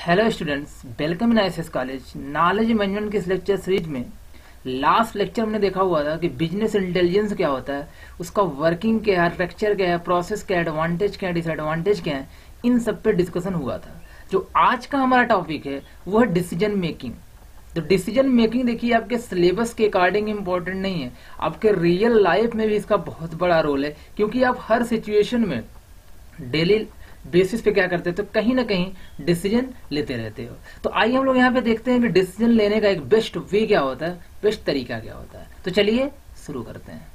Hello students, welcome in ISS college. Knowledge management के इस lecture series में last lecture हमने देखा हुआ था कि बिजनेस इंटेलिजेंस क्या होता है, उसका वर्किंग क्या है, आर्किटेक्चर क्या है, प्रोसेस क्या है, एडवांटेज क्या है, डिसएडवांटेज क्या है, इन सब पे डिस्कशन हुआ था। जो आज का हमारा टॉपिक है वो है डिसीजन मेकिंग। तो डिसीजन मेकिंग देखिए आपके सिलेबस के अकॉर्डिंग इम्पोर्टेंट नहीं है, आपके रियल लाइफ में भी इसका बहुत बड़ा रोल है, क्योंकि आप हर सिचुएशन में डेली बेसिस पे क्या करते हो, तो कहीं ना कहीं डिसीजन लेते रहते हो। तो आइए हम लोग यहाँ पे देखते हैं कि डिसीजन लेने का एक बेस्ट वे क्या होता है, बेस्ट तरीका क्या होता है। तो चलिए शुरू करते हैं।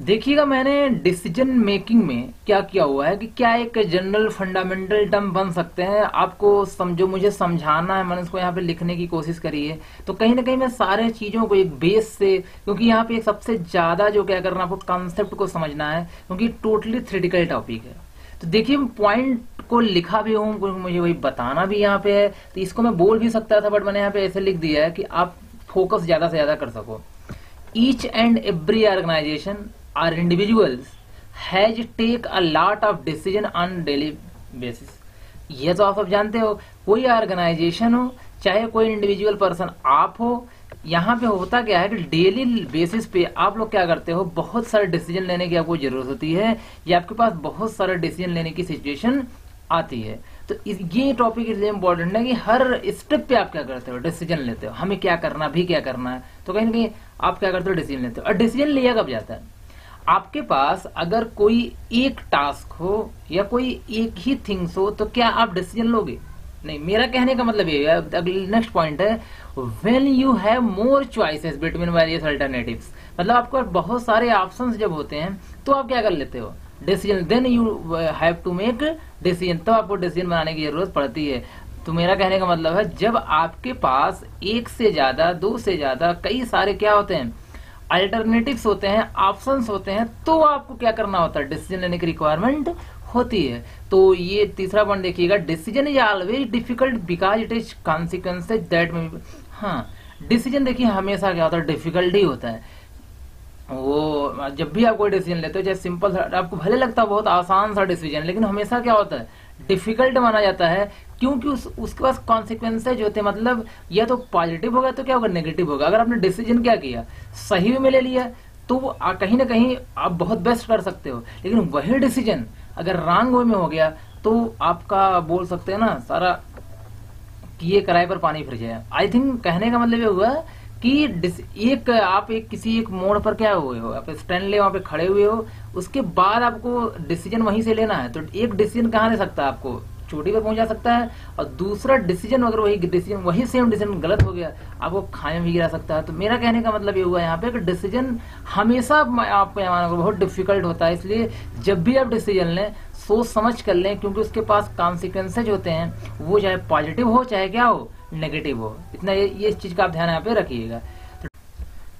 देखिएगा, मैंने डिसीजन मेकिंग में क्या किया हुआ है कि क्या एक जनरल फंडामेंटल टर्म बन सकते हैं, आपको समझो, मुझे समझाना है, मैंने उसको यहाँ पे लिखने की कोशिश करी है। तो कहीं ना कहीं मैं सारे चीजों को एक बेस से, क्योंकि यहाँ पे एक सबसे ज्यादा जो क्या करना, आपको कॉन्सेप्ट को समझना है, क्योंकि टोटली थ्योरेटिकल टॉपिक है। तो देखिए, पॉइंट को लिखा भी हूँ, मुझे वही बताना भी यहाँ पे है, तो इसको मैं बोल भी सकता था, बट मैंने यहाँ पे ऐसे लिख दिया है कि आप फोकस ज्यादा से ज्यादा कर सको। ईच एंड एवरी ऑर्गेनाइजेशन और individuals has take a lot of decision on daily basis. ये तो आप सब जानते हो, कोई ऑर्गेनाइजेशन हो चाहे कोई इंडिविजुअल पर्सन आप हो, यहाँ पे होता क्या है कि डेली बेसिस पे आप लोग क्या करते हो, बहुत सारे डिसीजन लेने की आपको जरूरत होती है, या आपके पास बहुत सारे डिसीजन लेने की सिचुएशन आती है। तो ये टॉपिक इसलिए इंपॉर्टेंट है कि हर स्टेप पे आप क्या करते हो, डिसीजन लेते हो, हमें क्या करना, भी क्या करना है। तो कहीं ना कहीं आप क्या करते हो, डिसीजन लेते हो। और डिसीजन लिया कब जाता है, आपके पास अगर कोई एक टास्क हो या कोई एक ही थिंग्स हो, तो क्या आप डिसीजन लोगे? नहीं। मेरा कहने का मतलब ये है, नेक्स्ट पॉइंट है, when you have more choices between various alternatives. मतलब आपको बहुत सारे ऑप्शंस जब होते हैं तो आप क्या कर लेते हो, decision. Then you have to make decision, तो आपको डिसीजन बनाने की जरूरत पड़ती है। तो मेरा कहने का मतलब है, जब आपके पास एक से ज्यादा, दो से ज्यादा, कई सारे क्या होते हैं, अल्टरनेटिव्स होते हैं, ऑप्शंस होते हैं, तो आपको क्या करना होता है, डिसीजन लेने की रिक्वायरमेंट होती है। तो ये तीसरा पॉइंट देखिएगा, decision is always difficult because it is consequences that में। हाँ, डिसीजन देखिए हमेशा क्या होता है, डिफिकल्ट ही होता है। वो जब भी आप कोई डिसीजन लेते हो, चाहे सिंपल सा, आपको भले लगता है बहुत आसान सा डिसीजन, लेकिन हमेशा क्या होता है, डिफिकल्ट माना जाता है, क्योंकि उसके पास कॉन्सिक्वेंसेज होते हैं। मतलब या तो पॉजिटिव होगा तो क्या होगा, नेगेटिव होगा। अगर आपने डिसीजन क्या किया, सही में ले लिया, तो कहीं ना कहीं आप बहुत बेस्ट कर सकते हो, लेकिन वही डिसीजन अगर रॉन्ग वे में हो गया तो आपका, बोल सकते हैं ना, सारा किए कराए पर पानी फिर जाए। आई थिंक कहने का मतलब ये हुआ कि आप किसी एक मोड़ पर क्या हुए हो, आप स्टैंड ले वहां पे खड़े हुए हो, उसके बाद आपको डिसीजन वहीं से लेना है। तो एक डिसीजन कहाँ ले सकता है, आपको चोटी पर पहुंचा सकता है, और दूसरा डिसीजन अगर वही सेम डिसीजन गलत हो गया, आपको खाए में भी गिरा सकता है। तो मेरा कहने का मतलब ये हुआ यहाँ पे कि डिसीजन हमेशा आपको बहुत डिफिकल्ट होता है। इसलिए जब भी आप डिसीजन लें, सोच समझ कर लें, क्योंकि उसके पास कॉन्सिक्वेंसेज होते हैं, वो चाहे पॉजिटिव हो चाहे क्या हो, नेगेटिव हो। इतना ये इस चीज का आप ध्यान यहाँ पे रखिएगा।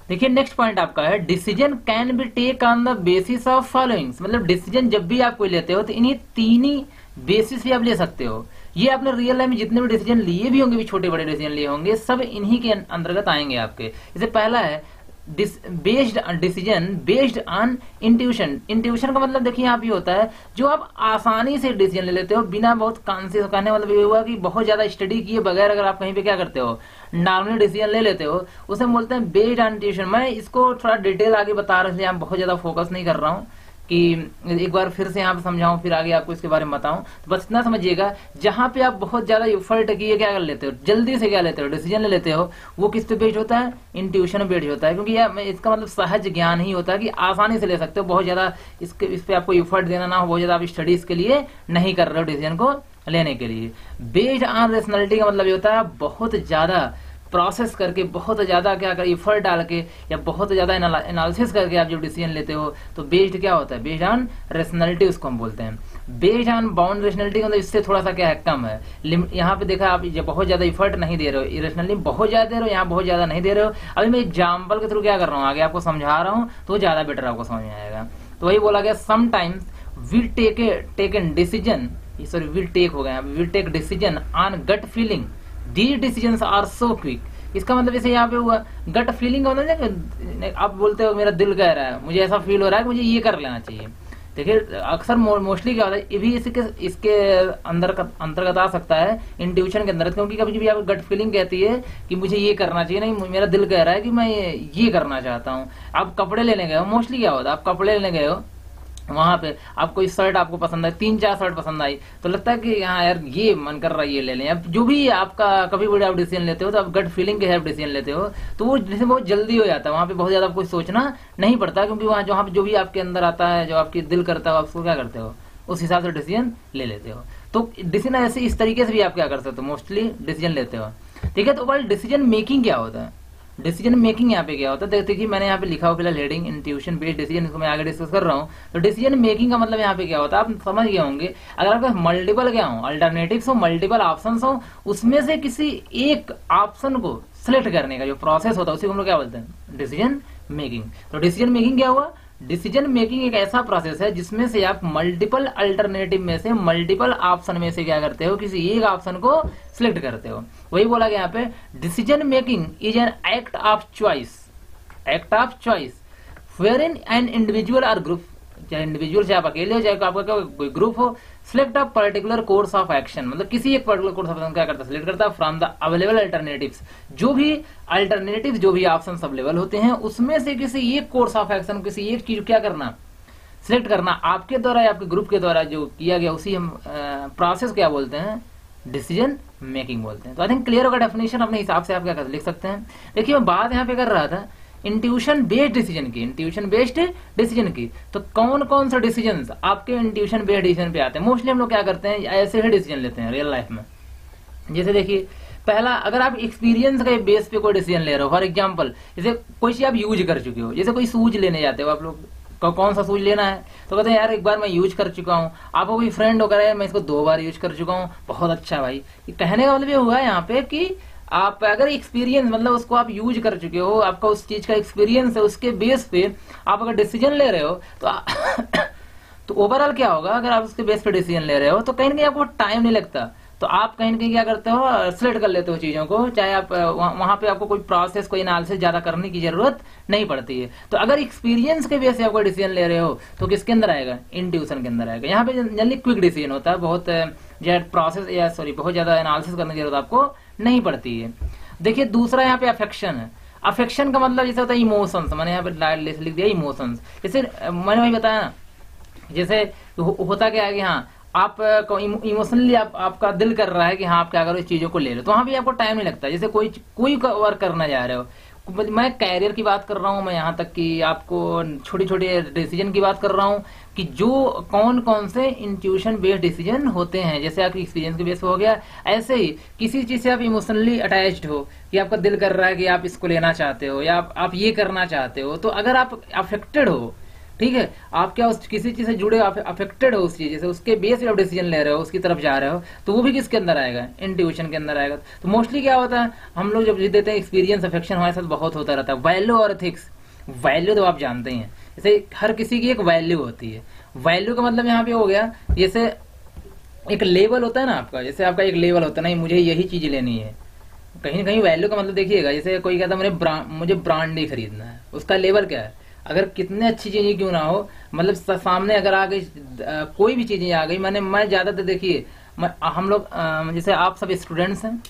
देखिए, नेक्स्ट पॉइंट आपका है, decision can be take on the basis of followings. मतलब डिसीजन जब भी आप कोई लेते हो तो इन्हीं तीन ही बेसिस पे आप ले सकते हो। ये आपने रियल लाइफ में जितने भी डिसीजन लिए भी होंगे, भी छोटे बड़े डिसीजन लिए होंगे, सब इन्हीं के अंतर्गत आएंगे आपके। जैसे पहला है decision based on intuition. Intuition का मतलब देखिए यहाँ पे होता है, जो आप आसानी से डिसीजन ले लेते हो बिना बहुत कॉन्शियस। कहने मतलब ये हुआ कि बहुत ज्यादा स्टडी किए बगैर अगर आप कहीं पे क्या करते हो, नॉर्मली डिसीजन ले लेते हो, उसे बोलते हैं बेस्ड ऑन इंट्यूशन। मैं इसको थोड़ा डिटेल आगे बता रहा हूँ, यहाँ बहुत ज्यादा फोकस नहीं कर रहा हूँ कि एक बार फिर से यहाँ पे समझाऊं, फिर आगे आपको इसके बारे में बताऊं। तो बस इतना समझिएगा, जहां पे आप बहुत ज्यादा एफर्ट किए क्या कर लेते हो, जल्दी से क्या लेते हो, डिसीजन ले लेते हो, वो किस पे बेस्ड होता है, इंट्यूशन बेस्ड होता है। क्योंकि इसका मतलब सहज ज्ञान ही होता है कि आसानी से ले सकते हो, बहुत ज्यादा इस पे आपको एफर्ट देना ना हो, बहुत ज्यादा आप स्टडीज के लिए नहीं कर रहे हो डिसीजन को लेने के लिए। बेस्ड ऑन रेशनलिटी का मतलब ये होता है, बहुत ज्यादा प्रोसेस करके, बहुत ज्यादा क्या कर एफर्ट डाल के, या बहुत ज्यादा एनालिसिस करके आप जो डिसीजन लेते हो, तो बेस्ड क्या होता है, बेस्ड ऑन रेशनलिटी उसको हम बोलते हैं। बेस्ड ऑन बाउंड रेशनलिटी मतलब इससे थोड़ा सा क्या है, कम है। यहाँ पे देखा आप, जब बहुत ज्यादा एफर्ट नहीं दे रहे हो, इरेशनली बहुत ज्यादा दे रहे हो, यहाँ बहुत ज्यादा नहीं दे रहे हो। अभी मैं एग्जाम्पल के थ्रू क्या कर रहा हूँ, आगे आपको समझा रहा हूँ, तो ज्यादा बेटर आपको समझ में आएगा। तो वही बोला गया, sometimes will take an decision, sorry will take हो गया, will take decision on gut feeling, these decisions are so quick. इसका मतलब जैसे यहाँ पे हुआ गट फीलिंग होता है, आप बोलते हो मेरा दिल कह रहा है, मुझे ऐसा फील हो रहा है कि मुझे ये कर लेना चाहिए, देखिए अक्सर मोस्टली क्या होता है, ये भी इसके अंतर्गत आ सकता है इंट्यूशन के अंदर, क्योंकि कभी कभी आपको गट फीलिंग कहती है कि मुझे ये करना चाहिए, नहीं मेरा दिल कह रहा है कि मैं ये करना चाहता हूँ। आप कपड़े लेने गए हो, मोस्टली क्या होता है, आप कपड़े लेने गए हो, वहां पे आप कोई शर्ट आपको पसंद आई, 3-4 शर्ट पसंद आई, तो लगता है कि हाँ यार ये मन कर रहा है ये ले लें। अब जो भी आपका कभी भी आप डिसीजन लेते हो तो आप गट फीलिंग के हिसाब डिसीजन लेते हो, तो वो डिसीजन बहुत जल्दी हो जाता है, वहां पे बहुत ज्यादा आपको सोचना नहीं पड़ता, क्योंकि वहां जहाँ पे जो भी आपके अंदर आता है, जो आपकी दिल करता है, आप उसको क्या करते हो, उस हिसाब से डिसीजन ले लेते हो। तो डिसीजन ऐसे इस तरीके से भी आप क्या कर सकते हो, मोस्टली डिसीजन लेते हो। ठीक है, तो वर्ड डिसीजन मेकिंग क्या होता है, डिसीजन मेकिंग यहाँ पे क्या होता है, देखिए मैंने यहाँ पे लिखा हुआ फिलहाल हेडिंग इंट्यूशन बेस्ड डिसीजन, इसको मैं आगे डिस्कस कर रहा हूँ। तो डिसीजन मेकिंग का मतलब यहाँ पे क्या होता है, आप समझ गए होंगे, अगर आपके मल्टीपल क्या हो, अल्टरनेटिव्स हो, मल्टीपल ऑप्शंस हो, उसमें से किसी एक ऑप्शन को सिलेक्ट करने का जो प्रोसेस होता है उसी को हम लोग क्या बोलते हैं, डिसीजन मेकिंग। तो डिसीजन मेकिंग क्या हुआ, डिसीजन मेकिंग एक ऐसा प्रोसेस है जिसमें से आप मल्टीपल अल्टरनेटिव में से, मल्टीपल ऑप्शन में से क्या करते हो, किसी एक ऑप्शन को सिलेक्ट करते हो। वही बोला गया यहाँ पे, decision making is an act of choice, act of choice where in an individual और ग्रुप, चाहे इंडिविजुअल चाहे आप अकेले हो, चाहे आपका कोई ग्रुप हो, select a particular course of action, मतलब किसी एक पर्टिकुलर कोर्स ऑफ एक्शन क्या करता है, सिलेक्ट करता है फ्रॉम द अवेलेबल अल्टरनेटिव्स, जो भी अल्टरनेटिव जो भी ऑप्शन अवेलेबल होते हैं उसमें से किसी एक कोर्स ऑफ एक्शन, किसी एक चीज क्या करना, सिलेक्ट करना। आपके द्वारा या आपके ग्रुप के द्वारा जो किया गया उसी हम प्रोसेस क्या बोलते हैं, डिसीजन मेकिंग बोलते हैं। तो आई थिंक क्लियर होगा डेफिनेशन, अपने हिसाब से आप क्या लिख सकते हैं। देखिए मैं बात यहाँ पे कर रहा था इंट्यूशन बेस्ड डिसीजन की, इंट्यूशन बेस्ड डिसीजन की, तो कौन कौन सा डिसीजन आपके इंट्यूशन बेस्ड डिसीजन पे आते हैं। मोस्टली हम लोग क्या करते हैं, ऐसे ही डिसीजन लेते हैं रियल लाइफ में। जैसे देखिए पहला, अगर आप एक्सपीरियंस के बेस पे कोई डिसीजन ले रहे हो, फॉर एग्जांपल जैसे कोई चीज आप यूज कर चुके हो, जैसे कोई शूज लेने जाते हो आप लोग, कौन सा शूज लेना है, तो कहते हैं यार एक बार मैं यूज कर चुका हूँ, आपको कोई फ्रेंड होकर है मैं इसको 2 बार यूज कर चुका हूँ, बहुत अच्छा भाई। कहने का मतलब ये हुआ यहाँ पे कि आप अगर एक्सपीरियंस मतलब उसको आप यूज कर चुके हो, आपका उस चीज का एक्सपीरियंस है, उसके बेस पे आप अगर डिसीजन ले रहे हो तो तो ओवरऑल क्या होगा, अगर आप उसके बेस पे डिसीजन ले रहे हो तो कहीं ना कहीं आपको टाइम नहीं लगता, तो आप कहीं ना कहीं क्या करते हो, सिलेक्ट कर लेते हो चीजों को, चाहे आप वहां पे आपको कोई प्रोसेस, कोई एनालिसिस ज्यादा करने की जरूरत नहीं पड़ती है। तो अगर एक्सपीरियंस के बेस पे आप कोई डिसीजन ले रहे हो तो किसके अंदर आएगा, इंट्यूशन के अंदर आएगा। यहाँ पे जनरली क्विक डिसीजन होता है, बहुत प्रोसेस या बहुत ज्यादा एनालिसिस करने की जरूरत आपको नहीं पड़ती है। देखिए दूसरा यहाँ पे अफेक्शन है। अफेक्शन का मतलब जैसे होता है इमोशंस, मैंने यहाँ पे लिख दिया इमोशंस। जैसे मैंने वही बताया ना, जैसे होता क्या है कि हाँ आप इमोशनली आपका दिल कर रहा है कि हाँ आप क्या करो, इस चीजों को ले लो, तो वहां भी आपको टाइम नहीं लगता। जैसे कोई वर्क करना जा रहे हो, मैं कैरियर की बात कर रहा हूँ, मैं यहाँ तक कि आपको छोटी छोटी डिसीजन की बात कर रहा हूँ कि जो कौन कौन से इंट्यूशन बेस्ड डिसीजन होते हैं। जैसे आपके एक्सपीरियंस के बेस पे हो गया, ऐसे ही किसी चीज से आप इमोशनली अटैच्ड हो कि आपका दिल कर रहा है कि आप इसको लेना चाहते हो या आप ये करना चाहते हो, तो अगर आप अफेक्टेड हो, ठीक है, आप क्या उस किसी चीज से जुड़े अफेक्टेड हो उस चीज से, उसके बेस पे आप डिसीजन ले रहे हो, उसकी तरफ जा रहे हो, तो वो भी किसके अंदर आएगा, इंट्यूशन के अंदर आएगा। तो मोस्टली क्या होता है, हम लोग जब देते हैं एक्सपीरियंस, अफेक्शन हमारे साथ बहुत होता रहता है। वैल्यू और एथिक्स, वैल्यू तो आप जानते ही हैं, जैसे हर किसी की एक वैल्यू होती है। वैल्यू का मतलब यहाँ पे हो गया, जैसे एक लेवल होता है ना आपका, जैसे आपका एक लेवल होता है, नहीं मुझे यही चीज लेनी है। कहीं ना कहीं वैल्यू का मतलब देखिएगा, जैसे कोई कहता है मुझे ब्रांड ही खरीदना है, उसका लेवल क्या है, अगर कितने अच्छी चीजें क्यों ना हो, मतलब सामने अगर आ गई कोई भी चीजें आ गई, मैं ज्यादातर देखिए हम लोग जैसे आप सब स्टूडेंट्स हैं,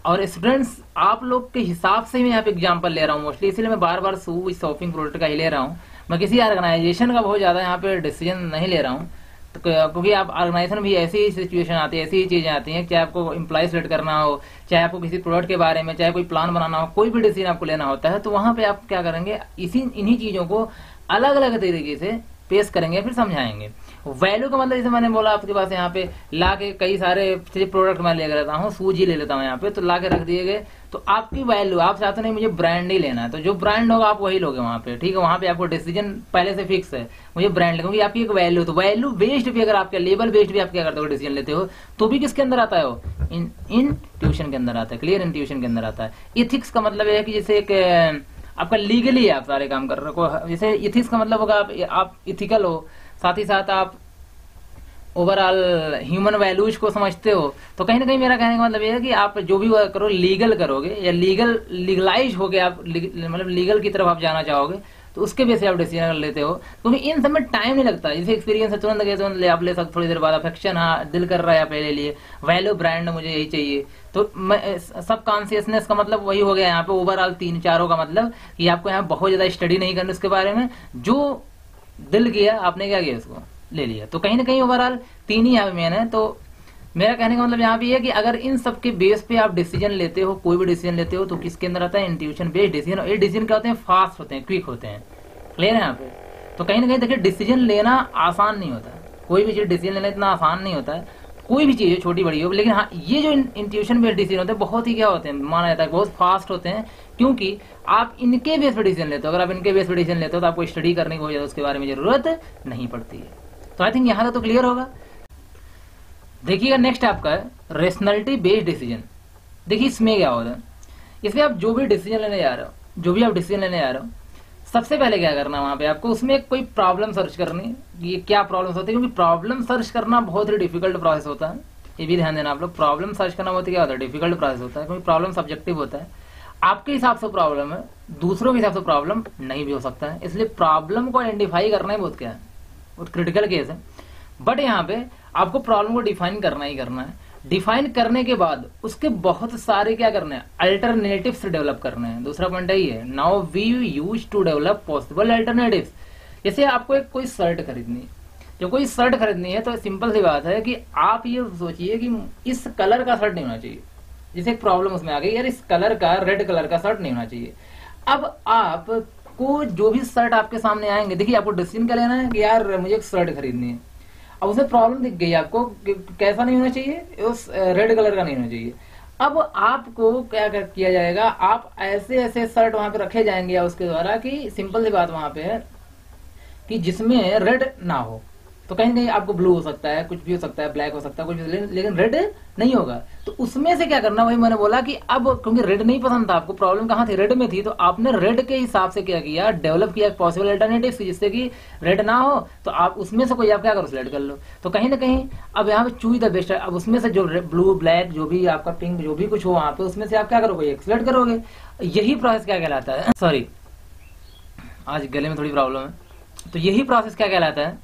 और स्टूडेंट्स आप लोग के हिसाब से मैं यहाँ पे एग्जांपल ले रहा हूँ मोस्टली, इसलिए मैं बार बार शॉपिंग प्रोडक्ट का ही ले रहा हूँ। मैं किसी ऑर्गेनाइजेशन का बहुत ज्यादा यहाँ पे डिसीजन नहीं ले रहा हूँ, तो क्योंकि आप ऑर्गेनाइजेशन भी ऐसी ही सिचुएशन आती है, ऐसी ही चीजें आती हैं, चाहे आपको एम्प्लॉय सेलेक्ट करना हो, चाहे आपको किसी प्रोडक्ट के बारे में, चाहे कोई प्लान बनाना हो, कोई भी डिसीजन आपको लेना होता है, तो वहां पे आप क्या करेंगे, इन्हीं चीजों को अलग अलग तरीके से पेश करेंगे, फिर समझाएंगे। वैल्यू का मतलब जैसे मैंने बोला आपके पास यहाँ पे ला के कई सारे प्रोडक्ट मैं लेकर रहता हूँ, सूज ही ले लेता हूँ यहाँ पे, तो ला के रख दिए गए, तो आपकी वैल्यू, आप चाहते नहीं मुझे ब्रांड ही लेना है, तो जो ब्रांड होगा आप वही लोगे वहाँ पे, ठीक है। वहाँ पे आपको डिसीजन पहले से फिक्स है, मुझे ब्रांड क्योंकि आपकी एक वैल्यू, तो वैल्यू बेस्ड भी अगर आपके लेवल बेस्ड भी आप क्या करते हो, डिसीजन लेते हो, तो भी किसके अंदर आता है, वो इंट्यूशन के अंदर आता है, क्लियर, इंट्यूशन के अंदर आता है। इथिक्स का मतलब है कि जैसे एक आपका लीगली आप सारे काम कर रहे हो, जैसे इथिक्स का मतलब होगा आप इथिकल हो, साथ ही साथ आप ओवरऑल ह्यूमन वैल्यूज को समझते हो। तो कहीं ना कहीं मेरा कहने का मतलब ये है कि आप जो भी करो लीगल करोगे, या लीगलाइज हो गए आप, मतलब लीगल की तरफ आप जाना चाहोगे, तो उसके बेस पे आप डिसीजन कर लेते हो, क्योंकि इन सब में टाइम नहीं लगता। जैसे एक्सपीरियंस है, तुरंत गए तुरंत ले आप ले सकते, थोड़ी देर बाद अफेक्शन, हाँ दिल कर रहा है आप ले लिए, वैल्यू ब्रांड मुझे यही चाहिए। तो सब कॉन्सियसनेस का मतलब वही हो गया यहाँ पे ओवरऑल 3-4 का मतलब कि आपको यहाँ बहुत ज्यादा स्टडी नहीं करनी उसके बारे में, जो दिल किया आपने क्या किया उसको ले लिया। तो कहीं ना कहीं ओवरऑल 3 ही यहाँ पे मेन है। तो मेरा कहने का मतलब यहाँ पे है कि अगर इन सब के बेस पे आप डिसीजन लेते हो, कोई भी डिसीजन लेते हो, तो किसके अंदर आता है, इंट्यूशन बेस्ड डिसीजन। और ये डिसीजन क्या होते हैं, फास्ट होते हैं, क्विक होते हैं। क्लियर है यहाँ पे। तो कहीं ना कहीं देखिए डिसीजन लेना आसान नहीं होता, कोई भी चीज डिसीजन लेना इतना आसान नहीं होता है, कोई भी चीज हो छोटी बड़ी हो। लेकिन हाँ, ये जो इंट्यूशन बेस्ड डिसीजन होते हैं बहुत ही क्या होते हैं, माना जाता है बहुत फास्ट होते हैं, क्योंकि आप इनके बेस पे डिसीजन लेते हो। अगर आप इनके बेस पे डिसीजन लेते हो तो आपको स्टडी करने की हो जाए उसके बारे में जरूरत नहीं पड़ती है। तो आई थिंक यहाँ तक तो क्लियर होगा। देखिएगा नेक्स्ट आपका है रेशनलिटी बेस्ड डिसीजन। देखिए इसमें क्या होता है, इसमें आप जो भी डिसीजन लेने जा रहे हो, जो भी आप डिसीजन लेने जा रहे हो, सबसे पहले क्या करना है वहां पे आपको उसमें कोई प्रॉब्लम सर्च करनी है, ये क्या प्रॉब्लम्स होती है, क्योंकि प्रॉब्लम सर्च करना बहुत ही डिफिकल्ट प्रोसेस होता है। ये भी ध्यान देना आप लोग, प्रॉब्लम सर्च करना बहुत ही क्या होता है, डिफिकल्ट प्रोसेस होता है, क्योंकि प्रॉब्लम सब्जेक्टिव होता है। आपके हिसाब से प्रॉब्लम है, दूसरों के हिसाब से प्रॉब्लम नहीं भी हो सकता है, इसलिए प्रॉब्लम को आइडेंटिफाई करना ही बहुत क्या है, बहुत क्रिटिकल केस है। बट यहाँ पे आपको प्रॉब्लम को डिफाइन करना ही करना है। डिफाइन करने के बाद उसके बहुत सारे क्या करने हैं, अल्टरनेटिव्स डेवलप करने हैं। दूसरा पॉइंट यही है, now we use to develop possible alternatives. जैसे आपको एक कोई शर्ट खरीदनी है, जो कोई शर्ट खरीदनी है तो सिंपल सी बात है कि आप ये सोचिए कि इस कलर का शर्ट नहीं होना चाहिए। जैसे एक प्रॉब्लम उसमें आ गई, यार इस कलर का, रेड कलर का शर्ट नहीं होना चाहिए। अब आपको जो भी शर्ट आपके सामने आएंगे, देखिए आपको डिसीजन क्या लेना है कि यार मुझे एक शर्ट खरीदनी है। अब उसमें प्रॉब्लम दिख गई आपको, कैसा नहीं होना चाहिए, उस रेड कलर का नहीं होना चाहिए। अब आपको क्या किया जाएगा, आप ऐसे ऐसे शर्ट वहां पे रखे जाएंगे या उसके द्वारा कि सिंपल सी बात वहां पे है कि जिसमें रेड ना हो। तो कहीं कहीं आपको ब्लू हो सकता है, कुछ भी हो सकता है, ब्लैक हो सकता है, कुछ भी, लेकिन रेड नहीं होगा। तो उसमें से क्या करना, वही मैंने बोला कि अब क्योंकि रेड नहीं पसंद था आपको, प्रॉब्लम कहाँ थी, रेड में थी, तो आपने रेड के हिसाब से क्या किया, डेवलप किया पॉसिबल अल्टरनेटिव्स, जिससे कि रेड ना हो। तो आप उसमें से कोई आप क्या करो, सिलेक्ट कर लो। तो कहीं ना कहीं अब यहाँ पे चूज द बेस्ट है। अब उसमें से जो ब्लू, ब्लैक, जो भी आपका पिंक, जो भी कुछ हो वहां पे, उसमें से आप क्या करोगे, एक सिलेक्ट करोगे। यही प्रोसेस क्या कहलाता है, सॉरी आज गले में थोड़ी प्रॉब्लम है। तो यही प्रोसेस क्या कहलाता है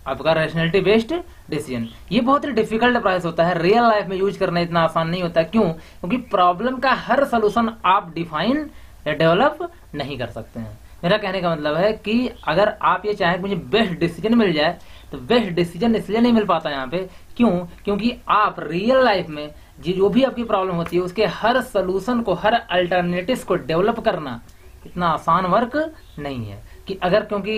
आपका, रैशनैलिटी बेस्ड डिसीजन। ये बहुत ही डिफिकल्ट प्रोसेस होता है, रियल लाइफ में यूज करना इतना आसान नहीं होता। क्यों? क्योंकि प्रॉब्लम का हर सोल्यूशन आप डिफाइन या डेवलप नहीं कर सकते हैं। मेरा कहने का मतलब है कि अगर आप ये चाहें कि मुझे बेस्ट डिसीजन मिल जाए, तो बेस्ट डिसीजन इसलिए नहीं मिल पाता यहाँ पे। क्यों? क्योंकि आप रियल लाइफ में जो भी आपकी प्रॉब्लम होती है, उसके हर सोल्यूशन को, हर अल्टरनेटिव को डेवलप करना इतना आसान वर्क नहीं है। कि अगर, क्योंकि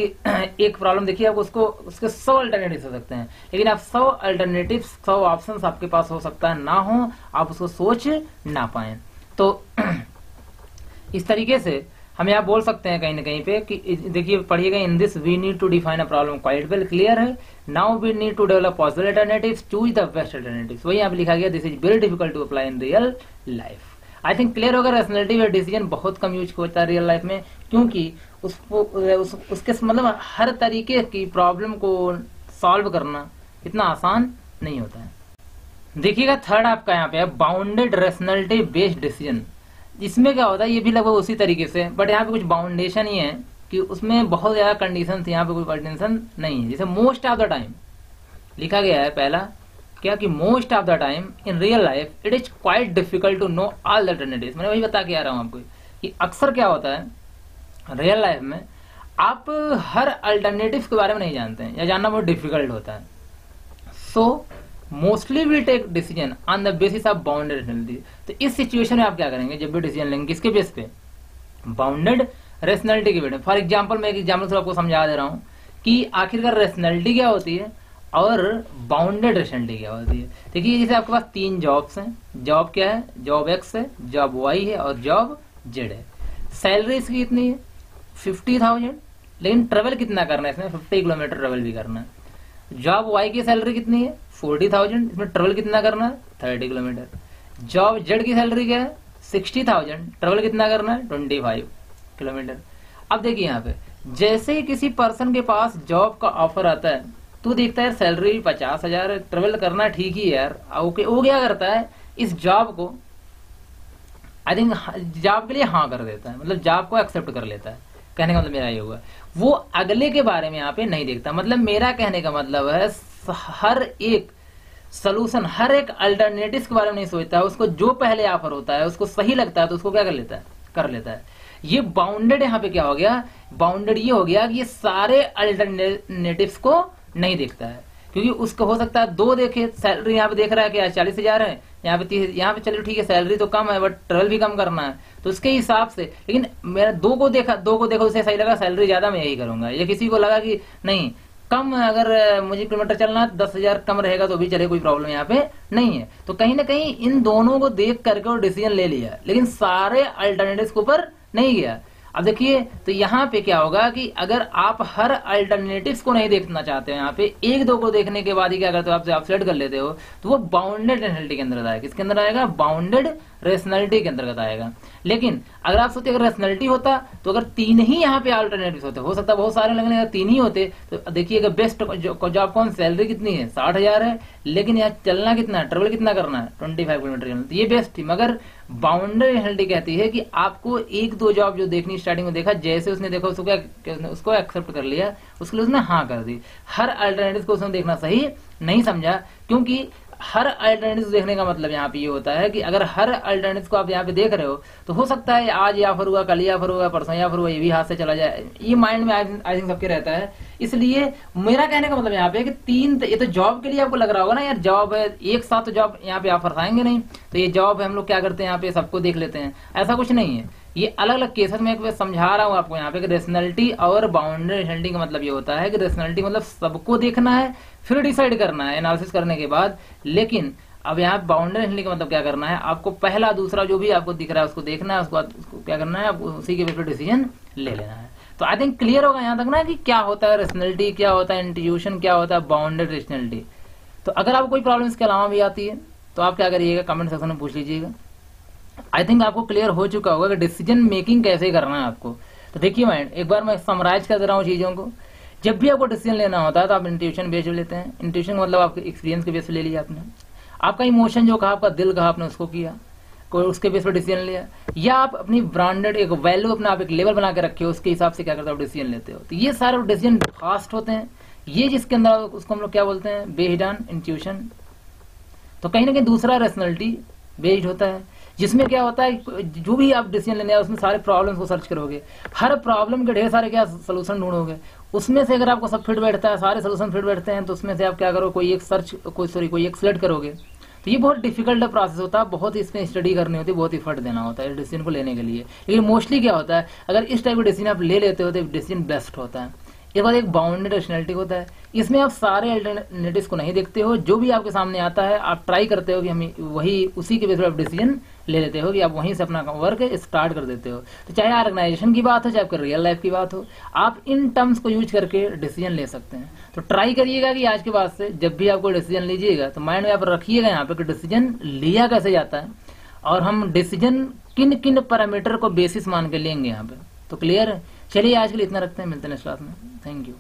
एक प्रॉब्लम देखिए, आप उसको, उसके 100 अल्टरनेटिव हो सकते हैं, लेकिन आप 100 अल्टरनेटिव, 100 ऑप्शंस आपके पास हो सकता है ना हो, आप उसको सोच ना पाए। तो इस तरीके से हम यहाँ बोल सकते हैं कहीं ना कहीं पे कि देखिए पढ़िएगा, in this we need to define a problem quite well, clear है। Now we need to develop possible alternatives, choose the best alternatives. वही यहाँ पे लिखा गया, this is very difficult to apply in real life. I think clear होगा। Rationality व decision बहुत कम यूज होता है रियल लाइफ में, क्योंकि उसके मतलब हर तरीके की प्रॉब्लम को सॉल्व करना इतना आसान नहीं होता है। देखिएगा थर्ड आपका यहाँ पे है बाउंडेड रैशनैलिटी बेस्ड डिसीजन। इसमें क्या होता है, ये भी लगभग उसी तरीके से, बट यहाँ पे कुछ बाउंडेशन ही है कि उसमें बहुत ज्यादा कंडीशन, यहाँ पे कोई कंडीशन नहीं है। जैसे मोस्ट ऑफ द टाइम लिखा गया है पहला क्या, कि most of the time in real life it is quite difficult to know all alternatives. मैंने वही बता के आ रहा हूँ आपको कि अक्सर क्या होता है रियल लाइफ में, आप हर अल्टरनेटिव के बारे में नहीं जानते हैं या जानना बहुत डिफिकल्ट होता है। So mostly we take decision on the basis of bounded rationality. तो इस सिचुएशन में आप क्या करेंगे, जब भी डिसीजन लेंगे, किसके बेस पे, बाउंडेड रैशनैलिटी के बेस पे। फॉर एग्जाम्पल मैं एक एग्जाम्पल से आपको समझा दे रहा हूँ कि आखिरकार रैशनैलिटी क्या होती है और बाउंडेड रैशनैलिटी क्या होती है। देखिए जैसे आपके पास 3 जॉब्स हैं, जॉब क्या है, जॉब एक्स है, जॉब वाई है और जॉब जेड है। सैलरी इसकी कितनी है, 50,000, लेकिन ट्रेवल कितना करना है इसमें, 50 किलोमीटर ट्रेवल भी करना है। जॉब वाई की सैलरी कितनी है, 40,000, इसमें ट्रेवल कितना करना है, 30 किलोमीटर। जॉब जेड की सैलरी क्या है, 60,000, ट्रेवल कितना करना है, 25 किलोमीटर। अब देखिए यहाँ पे जैसे ही किसी पर्सन के पास जॉब का ऑफर आता है, तो देखता है सैलरी 50,000, ट्रेवल करना ठीक ही है यार, ओके, वो क्या करता है, इस जॉब को आई थिंक जॉब के लिए हाँ कर देता है, मतलब जॉब को एक्सेप्ट कर लेता है। कहने का मतलब मेरा ये हुआ, वो अगले के बारे में यहाँ पे नहीं देखता। मतलब मेरा कहने का मतलब है हर एक सोल्यूशन, हर एक अल्टरनेटिव के बारे में नहीं सोचता है, उसको जो पहले ऑफर होता है उसको सही लगता है तो उसको क्या कर लेता है। ये बाउंडेड यहाँ पे क्या हो गया, बाउंडेड ये हो गया कि ये सारे अल्टरनेटिव्स को नहीं देखता है, क्योंकि उसको हो सकता है दो देखे, सैलरी यहाँ पे देख रहा है कि 40,000 है, यहाँ पे 30, यहाँ पे चलो ठीक है सैलरी तो कम है बट ट्रेवल भी कम करना है तो उसके हिसाब से, लेकिन मेरा दो को देखा उसे सही लगा सैलरी ज्यादा मैं यही करूंगा, या किसी को लगा कि नहीं कम, अगर मुझे किलोमीटर चलना है 10,000 कम रहेगा तो भी चले, कोई प्रॉब्लम यहाँ पे नहीं है। तो कहीं ना कहीं इन दोनों को देख करके और डिसीजन ले लिया, लेकिन सारे अल्टरनेटिव्स के ऊपर नहीं गया। अब देखिए तो यहाँ पे क्या होगा कि अगर आप हर अल्टरनेटिव्स को नहीं देखना चाहते हो, यहाँ पे एक दो को देखने के बाद ही क्या करते हो आप सेलेक्ट कर लेते हो, तो वो बाउंडेड रेशनलिटी के अंदर आएगा। किसके अंदर आएगा, बाउंडेड रेशनलिटी के अंतर्गत आएगा। लेकिन अगर आप सोचते अगर रेशनलिटी होता तो अगर तीन ही यहाँ पे अल्टरनेटिव होते, हो सकता है बहुत सारे लगने, अगर तीन ही होते तो देखिएगा बेस्ट जॉब कौन, सैलरी कितनी है 60,000 है, लेकिन यहाँ चलना कितना है, ट्रेवल कितना करना है 25 किलोमीटर चलना, तो ये बेस्ट थी। मगर बाउंडेड रेशनलिटी कहती है कि आपको एक दो जॉब जो देखनी स्टार्टिंग में देखा, जैसे उसने देखा उसको एक्सेप्ट कर लिया, उसके लिए उसने हाँ कर दी। हर अल्टरनेटिव को उसने देखना सही नहीं समझा, क्योंकि हर अल्टरनेटिव देखने का मतलब यहाँ पे ये होता है कि अगर हर अल्टरनेटिव को आप यहाँ पे देख रहे हो तो हो सकता है आज ये ऑफर हुआ, कल ये ऑफर हुआ, परसों ये ऑफर हुआ, ये भी हाथ से चला जाए, ये माइंड में आई थिंक सबके रहता है। इसलिए मेरा कहने का मतलब यहाँ पे है कि तीन, ये तो जॉब के लिए आपको लग रहा होगा ना यार जॉब है, एक साथ तो जॉब यहाँ पे ऑफर आएंगे नहीं, तो ये जॉब है हम लोग क्या करते हैं यहाँ पे सबको देख लेते हैं, ऐसा कुछ नहीं है। ये अलग अलग केसेस में एक समझा रहा हूँ आपको यहाँ पे कि रेशनलिटी और बाउंड्री रेशनलिटी का मतलब ये होता है कि रेशनलिटी मतलब सबको देखना है फिर डिसाइड करना है एनालिसिस करने के बाद, लेकिन अब यहाँ बाउंड्री रेशनलिटी का मतलब क्या करना है, आपको पहला दूसरा जो भी आपको दिख रहा है उसको देखना है, उसको क्या करना है, आपको उसी के बेस पर डिसीजन ले लेना है। तो आई थिंक क्लियर होगा यहाँ तक ना कि क्या होता है रेशनलिटी, क्या होता है इंट्यूशन, क्या होता है बाउंडेड रेशनलिटी। तो अगर आपको कोई प्रॉब्लम इसके अलावा भी आती है तो आप क्या करिएगा, कमेंट सेक्शन में पूछ लीजिएगा। आई थिंक आपको क्लियर हो चुका होगा कि डिसीजन मेकिंग कैसे करना है आपको। तो देखिए माइंड, एक बार मैं समराइज कर दे रहा हूँ चीजों को। जब भी आपको डिसीजन लेना होता है तो आप इंट्यूशन बेस लेते हैं। इंट्यूशन मतलब आपके एक्सपीरियंस के बेस पे ले लिया आपने, आपका इमोशन जो कहा, आपका दिल कहा, आपने उसको किया, कोई उसके बेस पर डिसीजन लिया, या आप अपनी ब्रांडेड एक वैल्यू अपना आप एक लेवल बना के रखे हो, उसके हिसाब से क्या करते हो डिसीजन लेते हो। तो ये सारे डिसीजन फास्ट होते हैं, ये जिसके अंदर उसको हम लोग क्या बोलते हैं, बेस्ड ऑन इंट्यूशन। तो कहीं ना कहीं दूसरा रेशनलिटी बेस्ड होता है, जिसमें क्या होता है जो भी आप डिसीजन लेने उसमें सारे प्रॉब्लम्स को सर्च करोगे, हर प्रॉब्लम के ढेर सारे क्या सोल्यूशन ढूंढोगे, उसमें से अगर आपको सब फिट बैठता है, सारे सोल्यूशन फिट बैठते हैं, तो उसमें से आप क्या करो, कोई एक सिलेक्ट करोगे। तो ये बहुत डिफिकल्ट प्रोसेस होता है, बहुत इसमें स्टडी करनी होती है, बहुत इफर्ट देना होता है डिसीजन को लेने के लिए। लेकिन मोस्टली क्या होता है, अगर इस टाइप का डिसीजन आप ले लेते हो तो डिसीजन बेस्ट होता है। इसके बाद एक बाउंडेड रेशनलिटी होता है, इसमें आप सारे अल्टरनेटिव्स को नहीं देखते हो, जो भी आपके सामने आता है आप ट्राई करते हो कि हमें वही उसी के बेस पर आप डिसीजन ले लेते हो, कि आप वहीं से अपना वर्क स्टार्ट कर देते हो। तो चाहे ऑर्गेनाइजेशन की बात हो, चाहे आपकी रियल लाइफ की बात हो, आप इन टर्म्स को यूज करके डिसीजन ले सकते हैं। तो ट्राई करिएगा कि आज के बाद से जब भी आपको डिसीजन लीजिएगा तो माइंड में आप रखिएगा यहाँ पे कि डिसीजन लिया कैसे जाता है, और हम डिसीजन किन किन पैरामीटर को बेसिस मान के लेंगे यहाँ पे। तो क्लियर है? चलिए आज के लिए इतना रखते हैं, मिलते हैं नेक्स्ट क्लास में। Thank you.